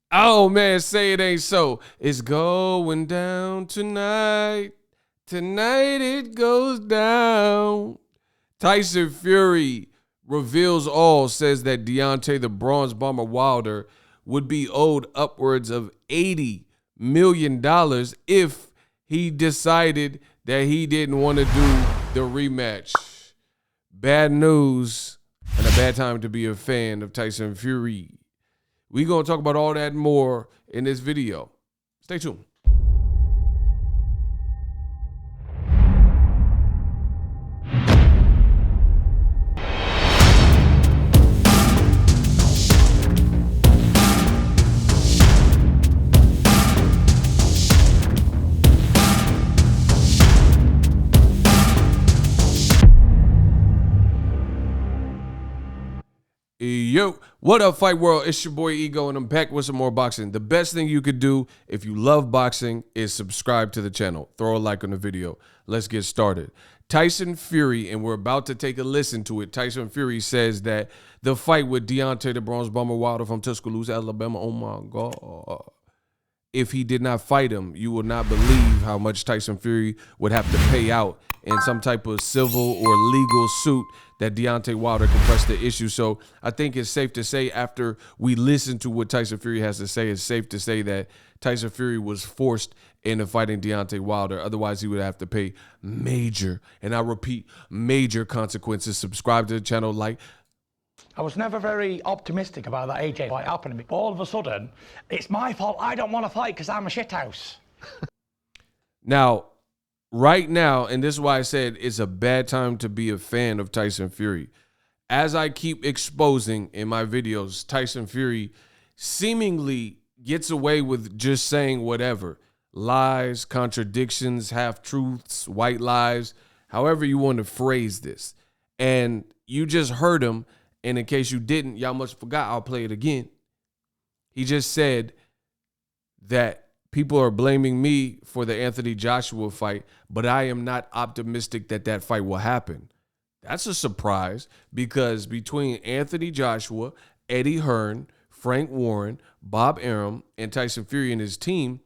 Oh man, say it ain't so. It's going down tonight. Tonight it goes down. Tyson Fury reveals all, says that Deontay the Bronze Bomber Wilder would be owed upwards of $80 million if he decided that he didn't want to do the rematch. Bad news and a bad time to be a fan of Tyson Fury. We're going to talk about all that and more in this video. Stay tuned. Yo, what up, Fight World? It's your boy Ego, and I'm back with some more boxing. The best thing you could do if you love boxing is subscribe to the channel. Throw a like on the video. Let's get started. Tyson Fury, and we're about to take a listen to it. Tyson Fury says that the fight with Deontay the Bronze Bomber Wilder from Tuscaloosa, Alabama, oh my God. If he did not fight him, you will not believe how much Tyson Fury would have to pay out in some type of civil or legal suit that Deontay Wilder can press the issue. So I think it's safe to say, after we listen to what Tyson Fury has to say, it's safe to say that Tyson Fury was forced into fighting Deontay Wilder. Otherwise, he would have to pay major, and I repeat, major consequences. Subscribe to the channel, like. I was never very optimistic about that AJ fight happening. All of a sudden, it's my fault. I don't want to fight because I'm a shithouse. Now, right now, and this is why I said it's a bad time to be a fan of Tyson Fury. As I keep exposing in my videos, Tyson Fury seemingly gets away with just saying whatever. Lies, contradictions, half-truths, white lies, however you want to phrase this. And you just heard him. And in case you didn't, y'all must have forgot, I'll play it again. He just said that people are blaming me for the Anthony Joshua fight, but I am not optimistic that that fight will happen. That's a surprise, because between Anthony Joshua, Eddie Hearn, Frank Warren, Bob Arum, and Tyson Fury and his team,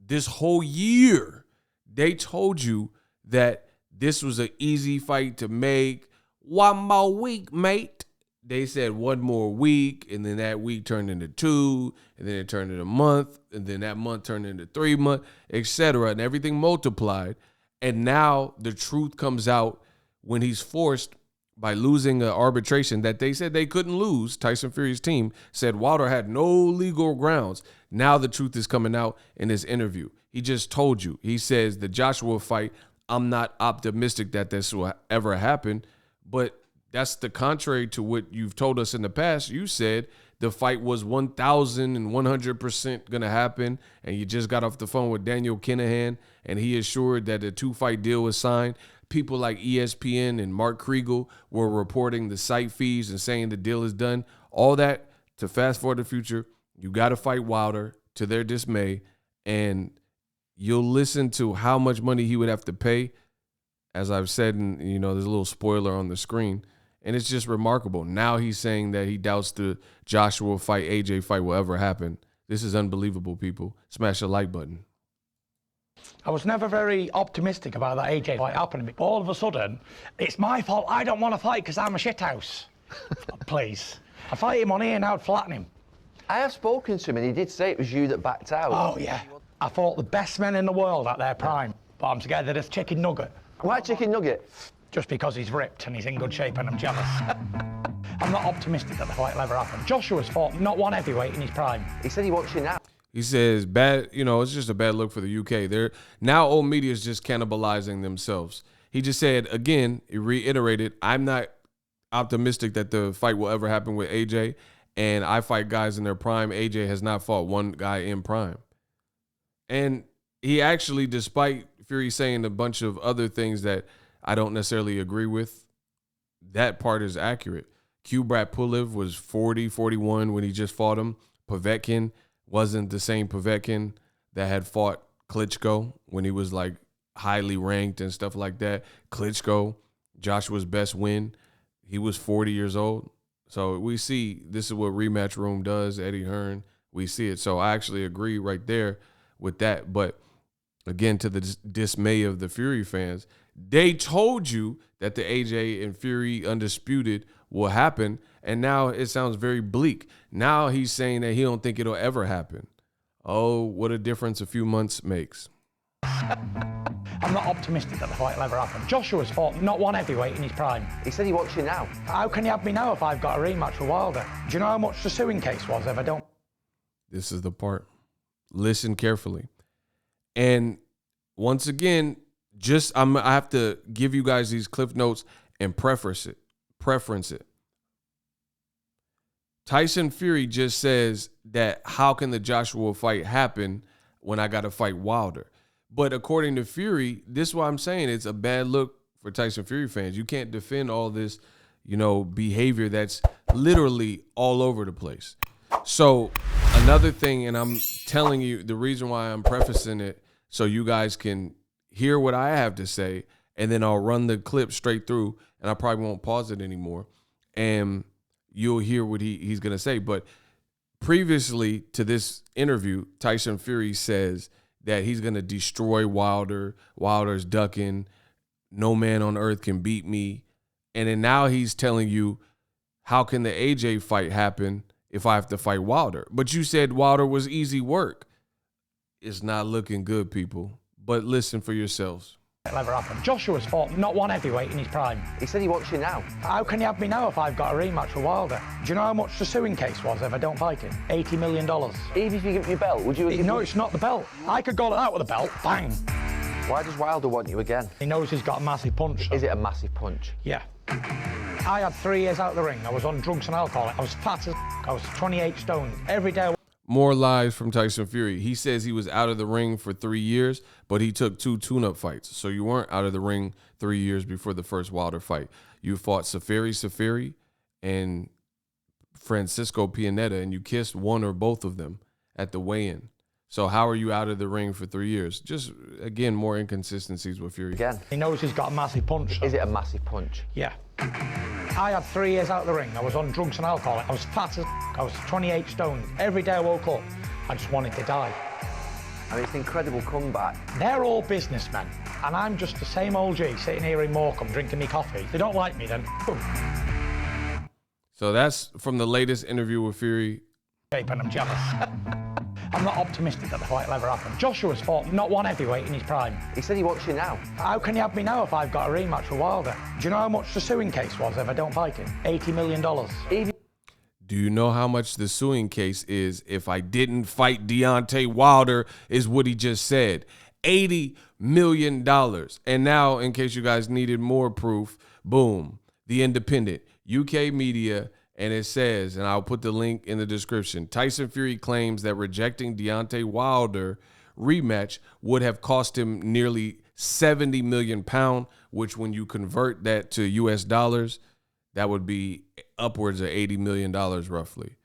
this whole year, they told you that this was an easy fight to make. One more week, mate. They said one more week, and then that week turned into 2, and then it turned into a month, and then that month turned into 3 months, etc. And everything multiplied. And now the truth comes out when he's forced by losing an arbitration that they said they couldn't lose. Tyson Fury's team said Wilder had no legal grounds. Now the truth is coming out in this interview. He just told you. He says the Joshua fight, I'm not optimistic that this will ever happen, but that's the contrary to what you've told us in the past. You said the fight was 1,100% going to happen, and you just got off the phone with Daniel Kinahan, and he assured that a 2-fight deal was signed. People like ESPN and Mark Kriegel were reporting the site fees and saying the deal is done. All that to fast forward the future, you got to fight Wilder to their dismay, and you'll listen to how much money he would have to pay. As I've said, and there's a little spoiler on the screen. And it's just remarkable. Now he's saying that he doubts the Joshua fight, AJ fight will ever happen. This is unbelievable, people. Smash the like button. I was never very optimistic about that AJ fight happening. All of a sudden, it's my fault. I don't want to fight because I'm a shithouse. Please. I'd fight him on here and I'd flatten him. I have spoken to him, and he did say it was you that backed out. Oh, yeah. I fought the best men in the world at their prime, but I'm scared of this chicken nugget. Why chicken nugget? Just because he's ripped and he's in good shape and I'm jealous. I'm not optimistic that the fight will ever happen. Joshua's fought not one heavyweight in his prime. He said he wants you now. He says, bad, it's just a bad look for the UK. They're now, old media is just cannibalizing themselves. He just said, again, he reiterated, I'm not optimistic that the fight will ever happen with AJ, and I fight guys in their prime. AJ has not fought one guy in prime. And he actually, despite Fury saying a bunch of other things that I don't necessarily agree with, that part is accurate. Kubrat Pulev was 40, 41 when he just fought him. Povetkin wasn't the same Povetkin that had fought Klitschko when he was like highly ranked and stuff like that. Klitschko, Joshua's best win, he was 40 years old. So we see this is what Rematch Room does. Eddie Hearn, we see it. So I actually agree right there with that. But again, to the dismay of the Fury fans, they told you that the AJ and Fury undisputed will happen, and now it sounds very bleak. Now he's saying that he don't think it'll ever happen. Oh, what a difference a few months makes. I'm not optimistic that the fight will ever happen. Joshua's fought not one heavyweight in his prime. He said he wants you now. How can you have me now if I've got a rematch with Wilder? Do you know how much the suing case was if I don't? This is the part. Listen carefully. And once again, I have to give you guys these cliff notes and preference it. Tyson Fury just says that how can the Joshua fight happen when I got to fight Wilder? But according to Fury, this is what I'm saying. It's a bad look for Tyson Fury fans. You can't defend all this, behavior that's literally all over the place. So another thing, and I'm telling you the reason why I'm prefacing it so you guys can hear what I have to say, and then I'll run the clip straight through, and I probably won't pause it anymore, and you'll hear what he's going to say. But previously to this interview, Tyson Fury says that he's going to destroy Wilder. Wilder's ducking. No man on earth can beat me. And then now he's telling you, how can the AJ fight happen if I have to fight Wilder? But you said Wilder was easy work. It's not looking good, people. But listen for yourselves. It'll ever happen. Joshua's fought not one heavyweight in his prime. He said he wants you now. How can you have me now if I've got a rematch with Wilder? Do you know how much the suing case was if I don't fight him? $80 million. Even if you give me your belt, would you? No, it's not the belt. I could go out with a belt, bang. Why does Wilder want you again? He knows he's got a massive punch. Is it a massive punch? Yeah. I had 3 years out of the ring. I was on drugs and alcohol. I was fat as I was 28 stone. Every day. More lies from Tyson Fury. He says he was out of the ring for 3 years, but he took 2 tune-up fights. So you weren't out of the ring 3 years before the first Wilder fight. You fought Safiri and Francisco Pianeta, and you kissed one or both of them at the weigh-in. So how are you out of the ring for 3 years? Just, again, more inconsistencies with Fury. Again. He knows he's got a massive punch. Is it a massive punch? Yeah. I had 3 years out of the ring. I was on drugs and alcohol. I was fat as I was 28 stone. Every day I woke up, I just wanted to die. I mean, it's an incredible comeback. They're all businessmen, and I'm just the same old G sitting here in Morecambe drinking me coffee. If they don't like me, then boom. So that's from the latest interview with Fury. And I'm jealous. I'm not optimistic that the fight will ever happen. Joshua's fought not one heavyweight in his prime. He said he wants you now. How can you have me now if I've got a rematch with Wilder? Do you know how much the suing case was if I don't fight him? $80 million. Do you know how much the suing case is if I didn't fight Deontay Wilder, is what he just said. $80 million. And now, in case you guys needed more proof, boom, The Independent, UK media, and it says, and I'll put the link in the description, Tyson Fury claims that rejecting Deontay Wilder rematch would have cost him nearly 70 million pounds, which when you convert that to US dollars, that would be upwards of $80 million roughly.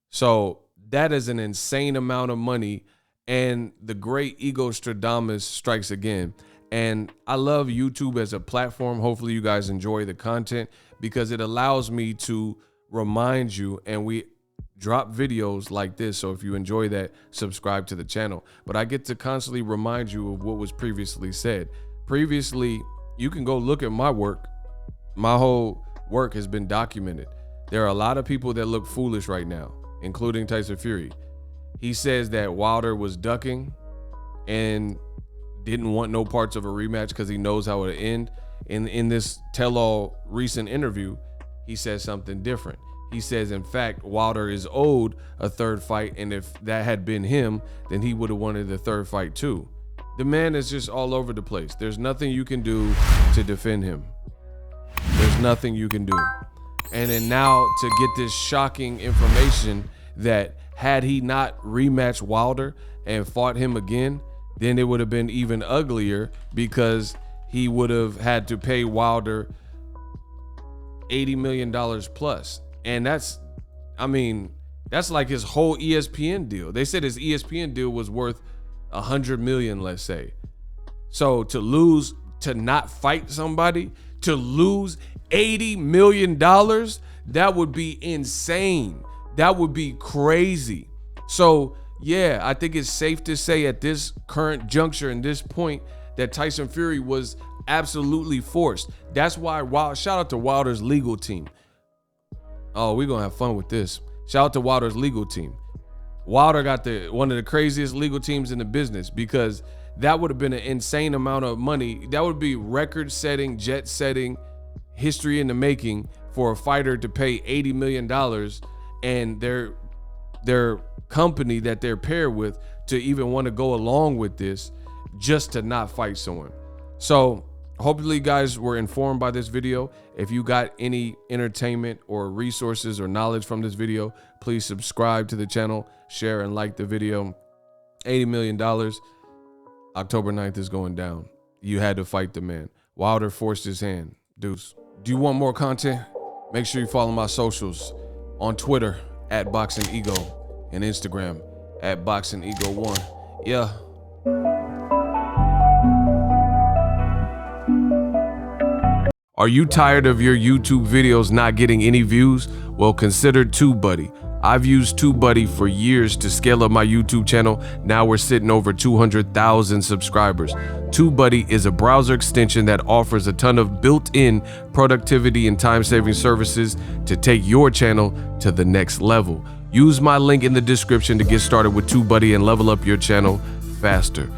So that is an insane amount of money, and the great Ego Stradamus strikes again. And I love YouTube as a platform. Hopefully you guys enjoy the content because it allows me to remind you, and we drop videos like this. So if you enjoy that, subscribe to the channel. But I get to constantly remind you of what was previously said. Previously, you can go look at my work. My whole work has been documented. There are a lot of people that look foolish right now, including Tyson Fury. He says that Wilder was ducking and didn't want no parts of a rematch because he knows how it'll end. In this tell-all recent interview, he says something different. He says, in fact, Wilder is owed a third fight, and if that had been him, then he would have wanted the third fight too. The man is just all over the place. There's nothing you can do to defend him. There's nothing you can do. And then now to get this shocking information that had he not rematched Wilder and fought him again, then it would have been even uglier because he would have had to pay Wilder $80 million plus. And that's like his whole ESPN deal. They said his ESPN deal was worth $100 million, let's say. So to not fight somebody, to lose $80 million, that would be insane. That would be crazy. So yeah, I think it's safe to say at this current juncture and this point that Tyson Fury was absolutely forced. That's why shout out to Wilder's legal team. Oh, we're gonna have fun with this. Shout out to Wilder's legal team. Wilder got one of the craziest legal teams in the business, because that would have been an insane amount of money. That would be record-setting, jet-setting, history in the making for a fighter to pay $80 million and their company that they're paired with to even want to go along with this just to not fight someone. So hopefully you guys were informed by this video. If you got any entertainment or resources or knowledge from this video, please subscribe to the channel, share and like the video. $80 million. October 9th is going down. You had to fight the man. Wilder forced his hand. Deuce. Do you want more content? Make sure you follow my socials on Twitter at Boxingego and Instagram at Boxingego1. Yeah. Are you tired of your YouTube videos not getting any views? Well, consider TubeBuddy. I've used TubeBuddy for years to scale up my YouTube channel. Now we're sitting over 200,000 subscribers. TubeBuddy is a browser extension that offers a ton of built-in productivity and time-saving services to take your channel to the next level. Use my link in the description to get started with TubeBuddy and level up your channel faster.